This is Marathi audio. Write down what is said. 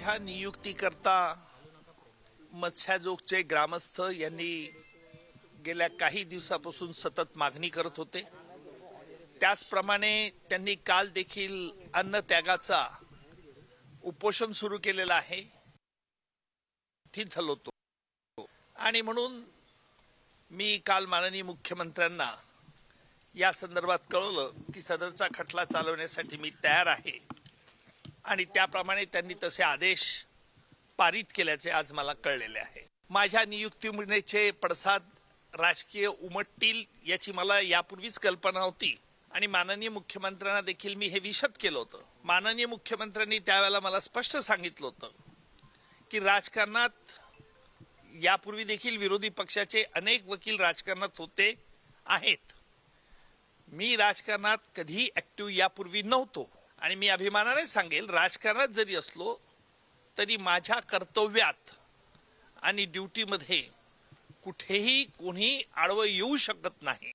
माझ्या नियुक्तीकरता मत्स्याजोगचे ग्रामस्थ यांनी गेल्या काही दिवसापासून सतत मागणी करत होते। त्याचप्रमाणे त्यांनी काल देखील अन्न त्यागाचा उपोषण सुरू केलेला आहे। ठीक झालो तो आणि म्हणून मी काल माननीय मुख्यमंत्र्यांना या संदर्भात कळवलं की सदरचा खटला चालवण्यासाठी मी तयार आहे आणि त्याप्रमाणे त्यांनी तसे आदेश पारित केल्याचे आज मला कळलेले आहे। माझ्या नियुक्तीमुळेचे पडसाद राजकीय उमटतील याची मला यापूर्वीच कल्पना होती आणि माननीय मुख्यमंत्र्यांना देखील मी हे विशद केलं होतं। माननीय मुख्यमंत्र्यांनी त्यावेळेला मला स्पष्ट सांगितलं होतं की राजकारणात यापूर्वी देखील विरोधी पक्षाचे अनेक वकील राजकारणात होते आहेत। मी राजकारणात कधी ऍक्टिव्ह यापूर्वी नव्हतो आणि मी अभिमानाने सांगेल राजकारणात जरी असलो तरी माझ्या कर्तव्यात आणि ड्युटीमध्ये कुठेही कोणी आडवं येऊ शकत नाही।